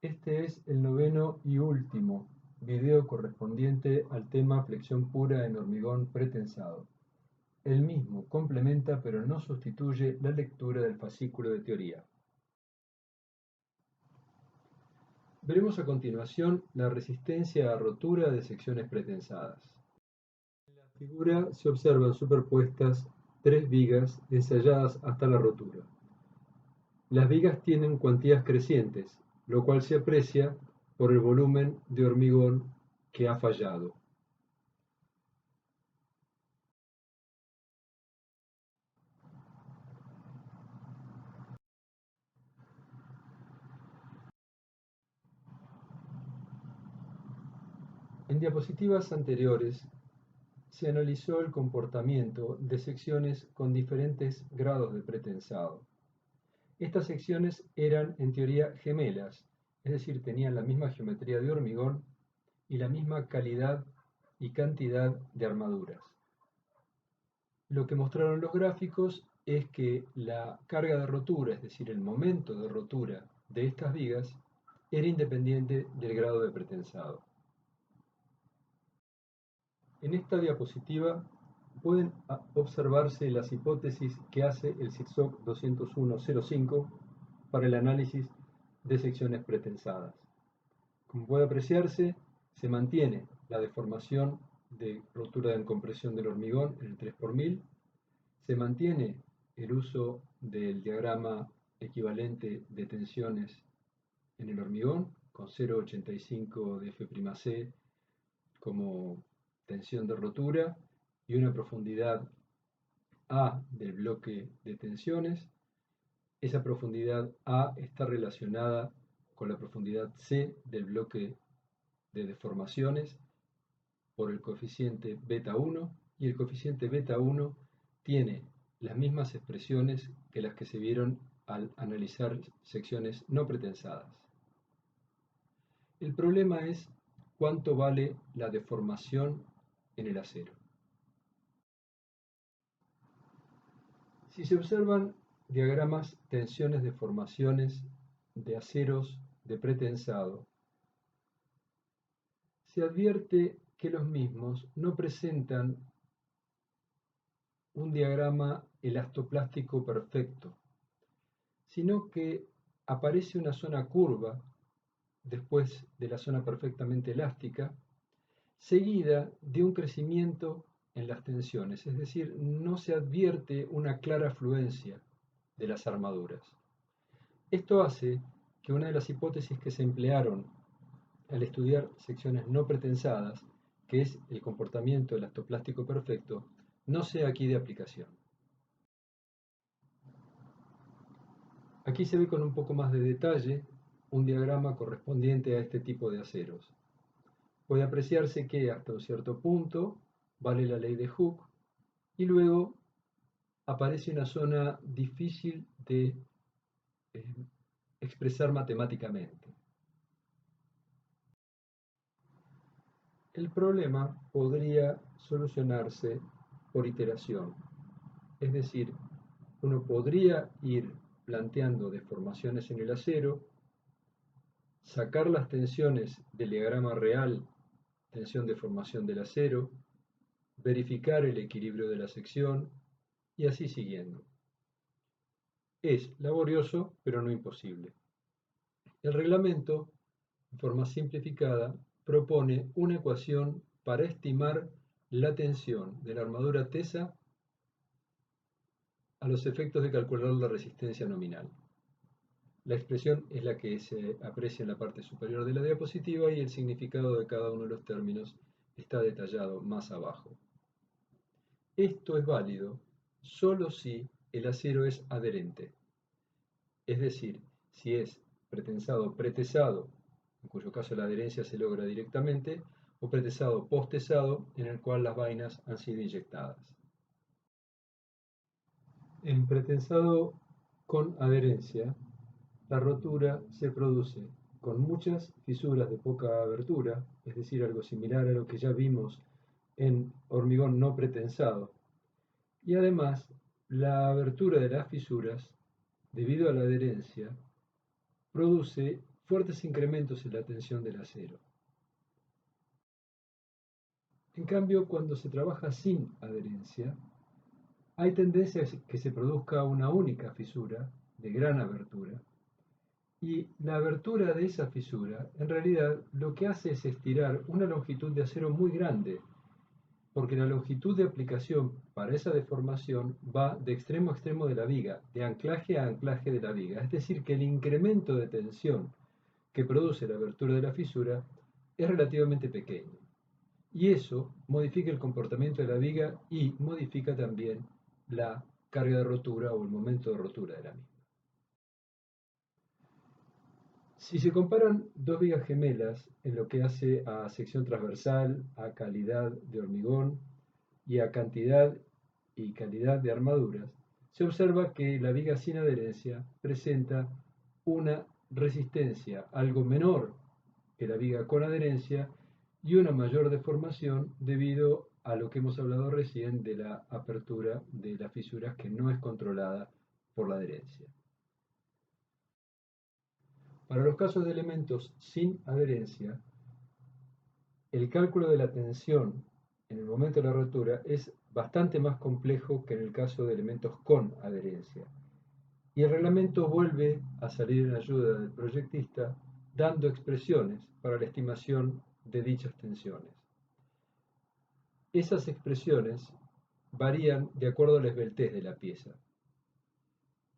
Este es el noveno y último video correspondiente al tema flexión pura en hormigón pretensado. El mismo complementa pero no sustituye la lectura del fascículo de teoría. Veremos a continuación la resistencia a rotura de secciones pretensadas. En la figura se observan superpuestas tres vigas ensayadas hasta la rotura. Las vigas tienen cuantías crecientes, lo cual se aprecia por el volumen de hormigón que ha fallado. En diapositivas anteriores se analizó el comportamiento de secciones con diferentes grados de pretensado. Estas secciones eran en teoría gemelas, es decir, tenían la misma geometría de hormigón y la misma calidad y cantidad de armaduras. Lo que mostraron los gráficos es que la carga de rotura, es decir, el momento de rotura de estas vigas, era independiente del grado de pretensado. En esta diapositiva pueden observarse las hipótesis que hace el SIGSOC 20105 para el análisis de secciones pretensadas. Como puede apreciarse, se mantiene la deformación de rotura en compresión del hormigón en el 3 por 1000, se mantiene el uso del diagrama equivalente de tensiones en el hormigón con 0,85 de F'C como tensión de rotura y una profundidad A del bloque de tensiones. Esa profundidad A está relacionada con la profundidad C del bloque de deformaciones por el coeficiente beta 1, y el coeficiente beta 1 tiene las mismas expresiones que las que se vieron al analizar secciones no pretensadas. El problema es cuánto vale la deformación en el acero. Si se observan diagramas tensiones deformaciones de aceros de pretensado, se advierte que los mismos no presentan un diagrama elastoplástico perfecto, sino que aparece una zona curva después de la zona perfectamente elástica, seguida de un crecimiento en las tensiones, es decir, no se advierte una clara fluencia de las armaduras. Esto hace que una de las hipótesis que se emplearon al estudiar secciones no pretensadas, que es el comportamiento elastoplástico perfecto, no sea aquí de aplicación. Aquí se ve con un poco más de detalle un diagrama correspondiente a este tipo de aceros. Puede apreciarse que hasta un cierto punto vale la ley de Hooke y luego aparece una zona difícil de expresar matemáticamente. El problema podría solucionarse por iteración, es decir, uno podría ir planteando deformaciones en el acero, sacar las tensiones del diagrama real, tensión-deformación del acero, verificar el equilibrio de la sección y así siguiendo. Es laborioso, pero no imposible. El reglamento, en forma simplificada, propone una ecuación para estimar la tensión de la armadura tesa a los efectos de calcular la resistencia nominal. La expresión es la que se aprecia en la parte superior de la diapositiva y el significado de cada uno de los términos está detallado más abajo. Esto es válido solo si el acero es adherente, es decir, si es pretensado, en cuyo caso la adherencia se logra directamente, o pretensado posttesado, en el cual las vainas han sido inyectadas. En pretensado con adherencia, la rotura se produce con muchas fisuras de poca abertura, es decir, algo similar a lo que ya vimos en hormigón no pretensado, y además la abertura de las fisuras, debido a la adherencia, produce fuertes incrementos en la tensión del acero. En cambio, cuando se trabaja sin adherencia, hay tendencia a que se produzca una única fisura de gran abertura, y la abertura de esa fisura en realidad lo que hace es estirar una longitud de acero muy grande, porque la longitud de aplicación para esa deformación va de extremo a extremo de la viga, de anclaje a anclaje de la viga. Es decir, que el incremento de tensión que produce la abertura de la fisura es relativamente pequeño. Y eso modifica el comportamiento de la viga y modifica también la carga de rotura o el momento de rotura de la misma. Si se comparan dos vigas gemelas en lo que hace a sección transversal, a calidad de hormigón y a cantidad y calidad de armaduras, se observa que la viga sin adherencia presenta una resistencia algo menor que la viga con adherencia y una mayor deformación debido a lo que hemos hablado recién de la apertura de las fisuras que no es controlada por la adherencia. Para los casos de elementos sin adherencia, el cálculo de la tensión en el momento de la rotura es bastante más complejo que en el caso de elementos con adherencia. Y el reglamento vuelve a salir en ayuda del proyectista dando expresiones para la estimación de dichas tensiones. Esas expresiones varían de acuerdo a la esbeltez de la pieza.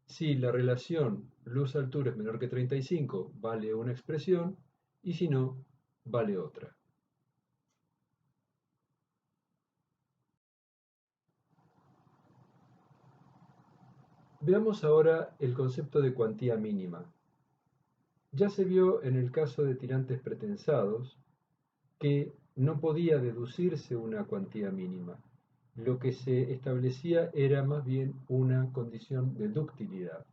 Si la relación luz-altura es menor que 35, vale una expresión, y si no, vale otra. Veamos ahora el concepto de cuantía mínima. Ya se vio en el caso de tirantes pretensados que no podía deducirse una cuantía mínima. Lo que se establecía era más bien una condición de ductilidad.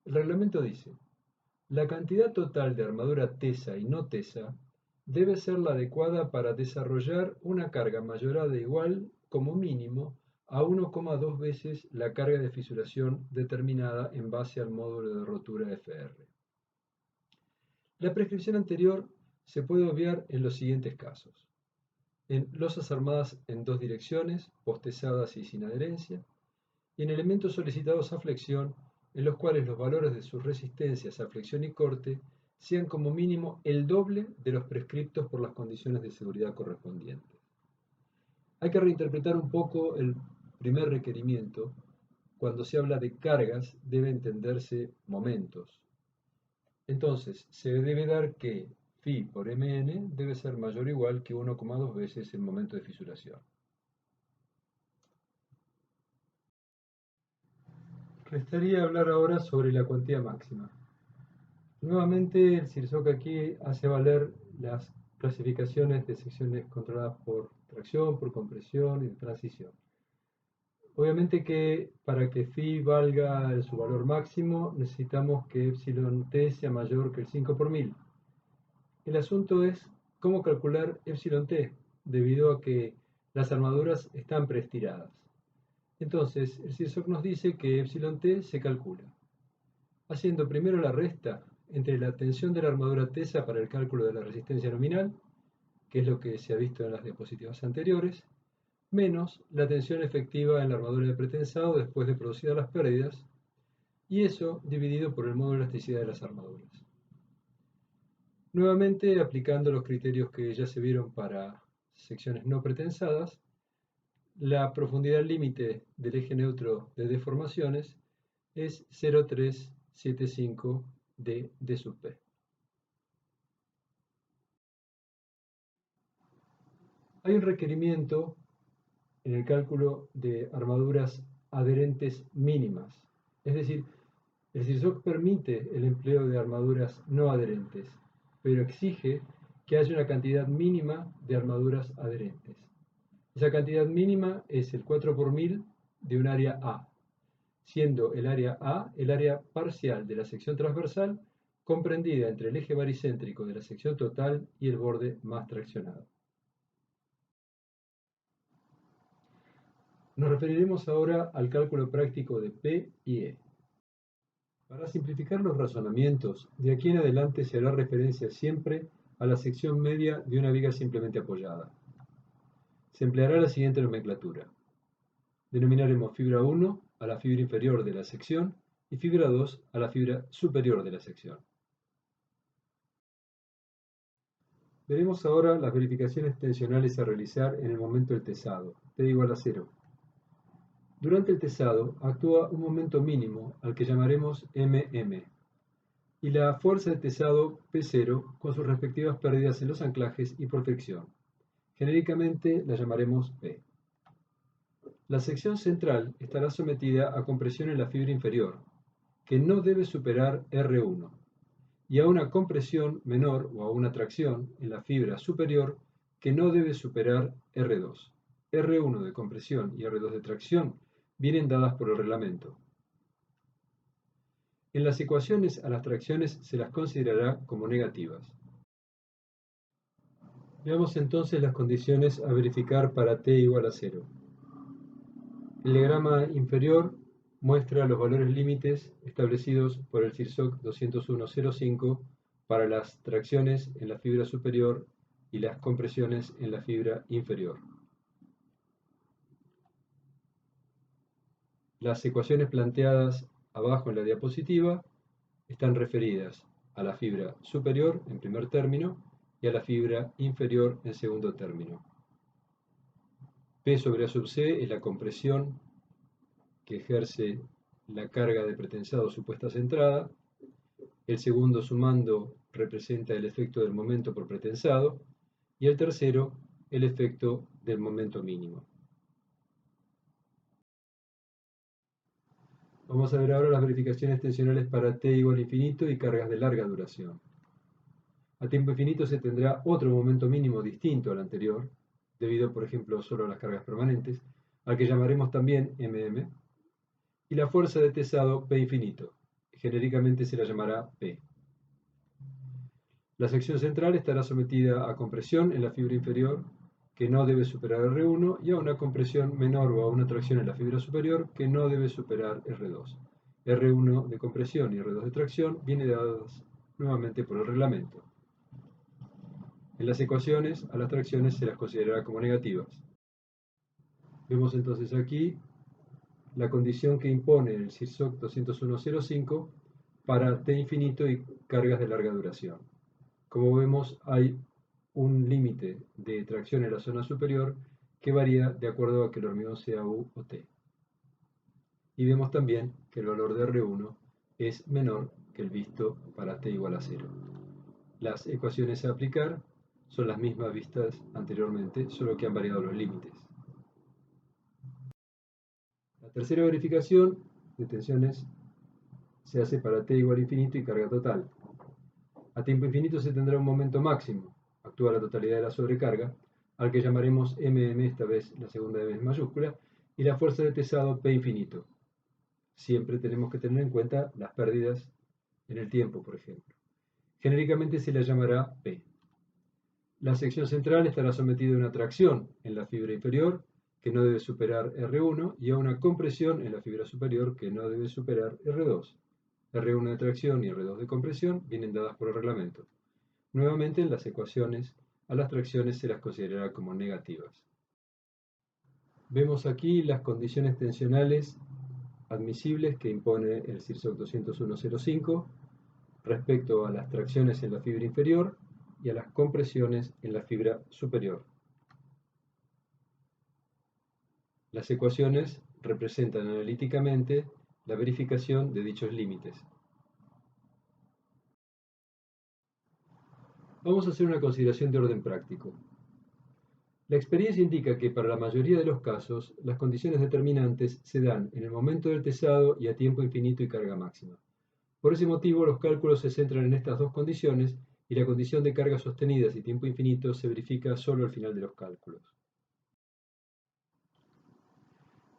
El reglamento dice: la cantidad total de armadura tesa y no tesa debe ser la adecuada para desarrollar una carga mayorada igual, como mínimo, a 1,2 veces la carga de fisuración determinada en base al módulo de rotura FR. La prescripción anterior se puede obviar en los siguientes casos: en losas armadas en dos direcciones, postesadas y sin adherencia, y en elementos solicitados a flexión, en los cuales los valores de sus resistencias a flexión y corte sean como mínimo el doble de los prescriptos por las condiciones de seguridad correspondientes. Hay que reinterpretar un poco el primer requerimiento. Cuando se habla de cargas, debe entenderse momentos. Entonces, se debe dar que phi por mn debe ser mayor o igual que 1,2 veces el momento de fisuración. Restaría hablar ahora sobre la cuantía máxima. Nuevamente, el CIRSOC aquí hace valer las clasificaciones de secciones controladas por tracción, por compresión y transición. Obviamente que para que phi valga su valor máximo, necesitamos que epsilon t sea mayor que el 5 por 1000. El asunto es cómo calcular epsilon t, debido a que las armaduras están preestiradas. Entonces, el CIRSOC nos dice que epsilon t se calcula haciendo primero la resta entre la tensión de la armadura tesa para el cálculo de la resistencia nominal, que es lo que se ha visto en las diapositivas anteriores, menos la tensión efectiva en la armadura de pretensado después de producidas las pérdidas, y eso dividido por el módulo de elasticidad de las armaduras. Nuevamente, aplicando los criterios que ya se vieron para secciones no pretensadas, la profundidad límite del eje neutro de deformaciones es 0,375 de D sub P. Hay un requerimiento en el cálculo de armaduras adherentes mínimas. Es decir, el CIRSOC permite el empleo de armaduras no adherentes, pero exige que haya una cantidad mínima de armaduras adherentes. Esa cantidad mínima es el 4 por 1000 de un área A, siendo el área A el área parcial de la sección transversal comprendida entre el eje baricéntrico de la sección total y el borde más traccionado. Nos referiremos ahora al cálculo práctico de P y E. Para simplificar los razonamientos, de aquí en adelante se hará referencia siempre a la sección media de una viga simplemente apoyada. Se empleará la siguiente nomenclatura. Denominaremos fibra 1 a la fibra inferior de la sección y fibra 2 a la fibra superior de la sección. Veremos ahora las verificaciones tensionales a realizar en el momento del tesado, T igual a 0. Durante el tesado actúa un momento mínimo al que llamaremos MM y la fuerza de tesado P0 con sus respectivas pérdidas en los anclajes y por fricción. Genéricamente la llamaremos P. La sección central estará sometida a compresión en la fibra inferior, que no debe superar R1, y a una compresión menor o a una tracción en la fibra superior que no debe superar R2. R1 de compresión y R2 de tracción vienen dadas por el reglamento. En las ecuaciones a las tracciones se las considerará como negativas. Veamos entonces las condiciones a verificar para t igual a 0. El diagrama inferior muestra los valores límites establecidos por el CIRSOC 201.05 para las tracciones en la fibra superior y las compresiones en la fibra inferior. Las ecuaciones planteadas abajo en la diapositiva están referidas a la fibra superior en primer término y a la fibra inferior en segundo término. P sobre A sub C es la compresión que ejerce la carga de pretensado supuesta centrada. El segundo sumando representa el efecto del momento por pretensado y el tercero el efecto del momento mínimo. Vamos a ver ahora las verificaciones tensionales para t igual a infinito y cargas de larga duración. A tiempo infinito se tendrá otro momento mínimo distinto al anterior, debido por ejemplo solo a las cargas permanentes, al que llamaremos también mm, y la fuerza de tesado P infinito, genéricamente se la llamará P. La sección central estará sometida a compresión en la fibra inferior, que no debe superar R1, y a una compresión menor o a una tracción en la fibra superior, que no debe superar R2. R1 de compresión y R2 de tracción vienen dadas nuevamente por el reglamento. En las ecuaciones, a las tracciones se las considerará como negativas. Vemos entonces aquí la condición que impone el CIRSOC 201.05 para T infinito y cargas de larga duración. Como vemos, hay un límite de tracción en la zona superior que varía de acuerdo a que el hormigón sea U o T. Y vemos también que el valor de R1 es menor que el visto para T igual a 0. Las ecuaciones a aplicar son las mismas vistas anteriormente, solo que han variado los límites. La tercera verificación de tensiones se hace para t igual a infinito y carga total. A tiempo infinito se tendrá un momento máximo, actúa la totalidad de la sobrecarga, al que llamaremos mm, esta vez la segunda M es mayúscula, y la fuerza de tesado P infinito. Siempre tenemos que tener en cuenta las pérdidas en el tiempo, por ejemplo. Genéricamente se la llamará P. La sección central estará sometida a una tracción en la fibra inferior, que no debe superar R1, y a una compresión en la fibra superior, que no debe superar R2. R1 de tracción y R2 de compresión vienen dadas por el reglamento. Nuevamente, en las ecuaciones, a las tracciones se las considerará como negativas. Vemos aquí las condiciones tensionales admisibles que impone el CIRSOC 201.05 respecto a las tracciones en la fibra inferior y a las compresiones en la fibra superior. Las ecuaciones representan analíticamente la verificación de dichos límites. Vamos a hacer una consideración de orden práctico. La experiencia indica que para la mayoría de los casos, las condiciones determinantes se dan en el momento del tesado y a tiempo infinito y carga máxima. Por ese motivo, los cálculos se centran en estas dos condiciones y la condición de cargas sostenidas y tiempo infinito se verifica solo al final de los cálculos.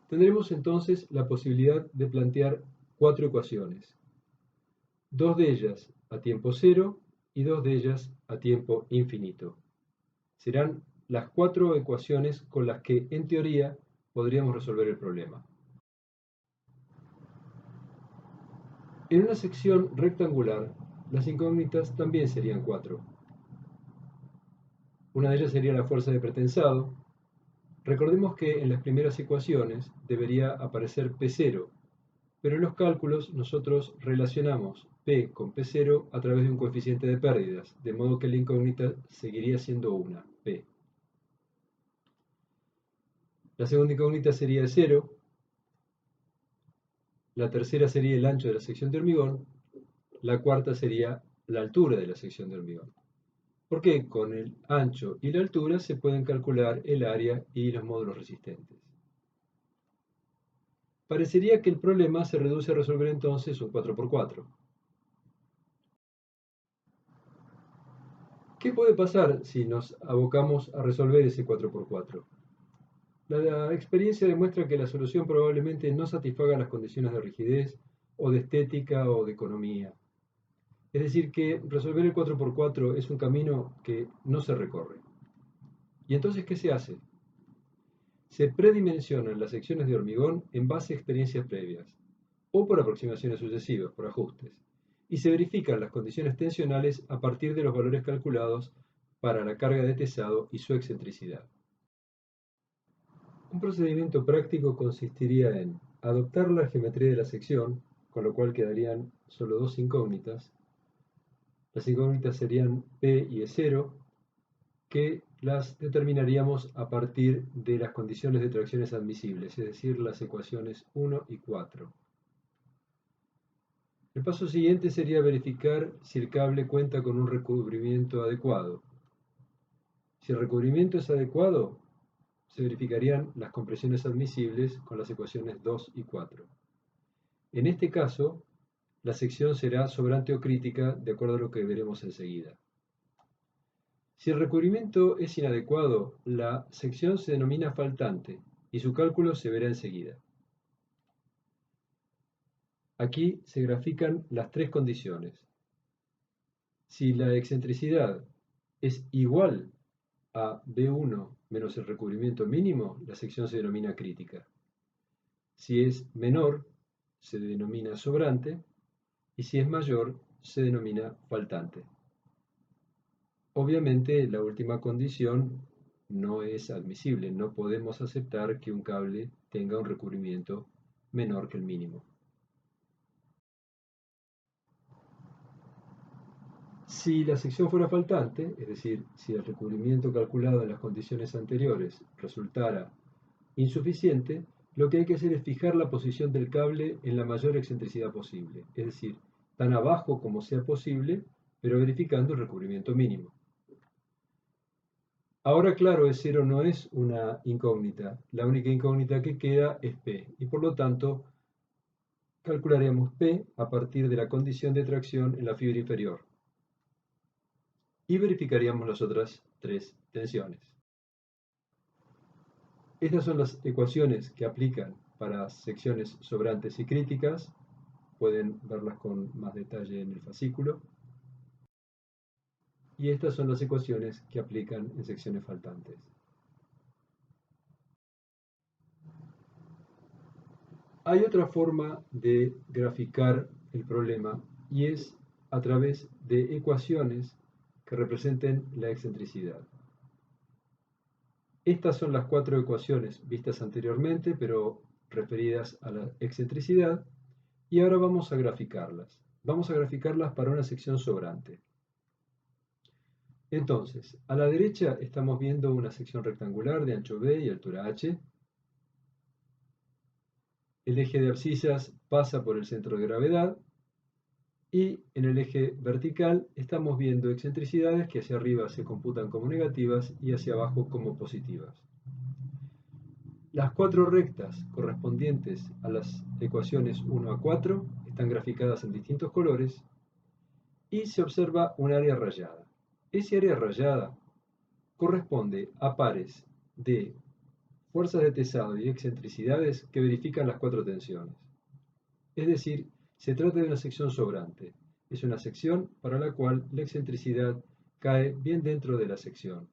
Tendremos entonces la posibilidad de plantear cuatro ecuaciones, dos de ellas a tiempo cero y dos de ellas a tiempo infinito. Serán las cuatro ecuaciones con las que, en teoría, podríamos resolver el problema. En una sección rectangular, las incógnitas también serían 4. Una de ellas sería la fuerza de pretensado. Recordemos que en las primeras ecuaciones debería aparecer P0, pero en los cálculos nosotros relacionamos P con P0 a través de un coeficiente de pérdidas, de modo que la incógnita seguiría siendo una, P. La segunda incógnita sería 0, la tercera sería el ancho de la sección de hormigón, la cuarta sería la altura de la sección de hormigón. Porque con el ancho y la altura se pueden calcular el área y los módulos resistentes. Parecería que el problema se reduce a resolver entonces un 4×4. ¿Qué puede pasar si nos abocamos a resolver ese 4×4? La experiencia demuestra que la solución probablemente no satisfaga las condiciones de rigidez, o de estética, o de economía. Es decir, que resolver el 4×4 es un camino que no se recorre. ¿Y entonces qué se hace? Se predimensionan las secciones de hormigón en base a experiencias previas, o por aproximaciones sucesivas, por ajustes, y se verifican las condiciones tensionales a partir de los valores calculados para la carga de tesado y su excentricidad. Un procedimiento práctico consistiría en adoptar la geometría de la sección, con lo cual quedarían solo dos incógnitas. Las incógnitas serían P y E0, que las determinaríamos a partir de las condiciones de tracciones admisibles, es decir, las ecuaciones 1 y 4. El paso siguiente sería verificar si el cable cuenta con un recubrimiento adecuado. Si el recubrimiento es adecuado, se verificarían las compresiones admisibles con las ecuaciones 2 y 4. En este caso, la sección será sobrante o crítica, de acuerdo a lo que veremos enseguida. Si el recubrimiento es inadecuado, la sección se denomina faltante y su cálculo se verá enseguida. Aquí se grafican las tres condiciones. Si la excentricidad es igual a B1 menos el recubrimiento mínimo, la sección se denomina crítica. Si es menor, se denomina sobrante, y si es mayor, se denomina faltante. Obviamente, la última condición no es admisible. No podemos aceptar que un cable tenga un recubrimiento menor que el mínimo. Si la sección fuera faltante, es decir, si el recubrimiento calculado en las condiciones anteriores resultara insuficiente, lo que hay que hacer es fijar la posición del cable en la mayor excentricidad posible, es decir, tan abajo como sea posible, pero verificando el recubrimiento mínimo. Ahora, claro, E0 no es una incógnita. La única incógnita que queda es P, y por lo tanto calcularemos P a partir de la condición de tracción en la fibra inferior. Y verificaríamos las otras tres tensiones. Estas son las ecuaciones que aplican para secciones sobrantes y críticas. Pueden verlas con más detalle en el fascículo. Y estas son las ecuaciones que aplican en secciones faltantes. Hay otra forma de graficar el problema y es a través de ecuaciones que representen la excentricidad. Estas son las cuatro ecuaciones vistas anteriormente, pero referidas a la excentricidad, y ahora vamos a graficarlas. Vamos a graficarlas para una sección sobrante. Entonces, a la derecha estamos viendo una sección rectangular de ancho B y altura h. El eje de abscisas pasa por el centro de gravedad y en el eje vertical estamos viendo excentricidades que hacia arriba se computan como negativas y hacia abajo como positivas. Las cuatro rectas correspondientes a las ecuaciones 1 a 4 están graficadas en distintos colores y se observa un área rayada. Ese área rayada corresponde a pares de fuerzas de tesado y excentricidades que verifican las cuatro tensiones. Es decir, se trata de una sección sobrante. Es una sección para la cual la excentricidad cae bien dentro de la sección.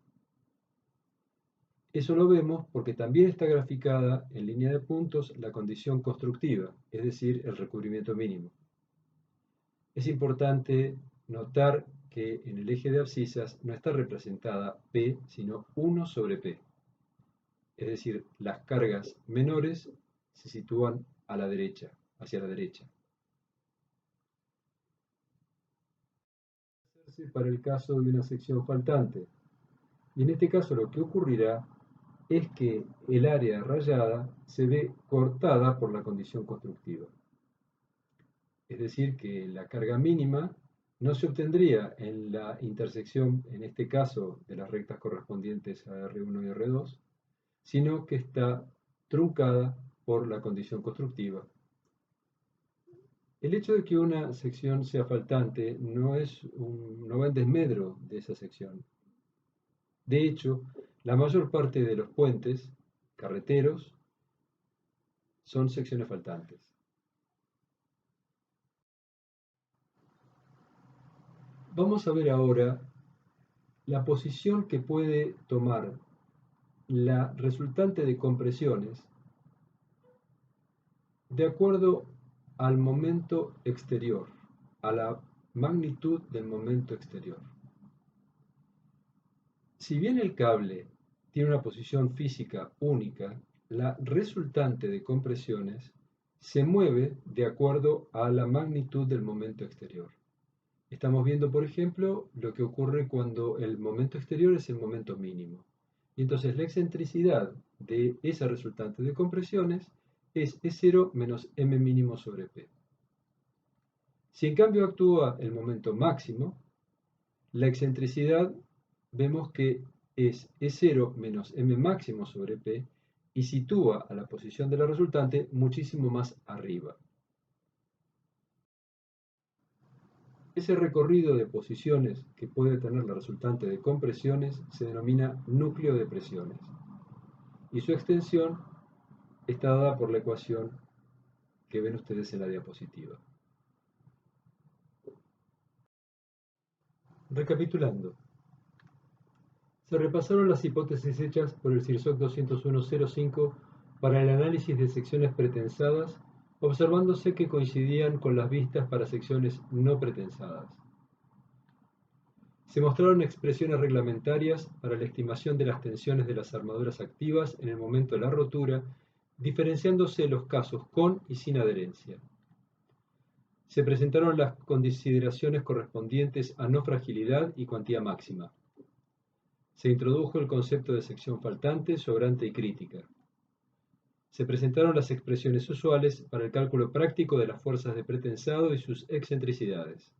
Eso lo vemos porque también está graficada en línea de puntos la condición constructiva, es decir, el recubrimiento mínimo. Es importante notar que en el eje de abscisas no está representada P, sino 1 sobre P. Es decir, las cargas menores se sitúan a la derecha, hacia la derecha. Para el caso de una sección faltante. Y en este caso lo que ocurrirá es que el área rayada se ve cortada por la condición constructiva. Es decir, que la carga mínima no se obtendría en la intersección, en este caso, de las rectas correspondientes a R1 y R2, sino que está truncada por la condición constructiva. El hecho de que una sección sea faltante no va en desmedro de esa sección. De hecho, la mayor parte de los puentes carreteros son secciones faltantes. Vamos a ver ahora la posición que puede tomar la resultante de compresiones de acuerdo al momento exterior, a la magnitud del momento exterior. Si bien el cable tiene una posición física única, la resultante de compresiones se mueve de acuerdo a la magnitud del momento exterior. Estamos viendo, por ejemplo, lo que ocurre cuando el momento exterior es el momento mínimo. Y entonces la excentricidad de esa resultante de compresiones es E0 menos M mínimo sobre P. Si en cambio actúa el momento máximo, la excentricidad vemos que es E0 menos M máximo sobre P y sitúa a la posición de la resultante muchísimo más arriba. Ese recorrido de posiciones que puede tener la resultante de compresiones se denomina núcleo de presiones y su extensión está dada por la ecuación que ven ustedes en la diapositiva. Recapitulando, se repasaron las hipótesis hechas por el CIRSOC 201.05 para el análisis de secciones pretensadas, observándose que coincidían con las vistas para secciones no pretensadas. Se mostraron expresiones reglamentarias para la estimación de las tensiones de las armaduras activas en el momento de la rotura, diferenciándose los casos con y sin adherencia. Se presentaron las consideraciones correspondientes a no fragilidad y cuantía máxima. Se introdujo el concepto de sección faltante, sobrante y crítica. Se presentaron las expresiones usuales para el cálculo práctico de las fuerzas de pretensado y sus excentricidades.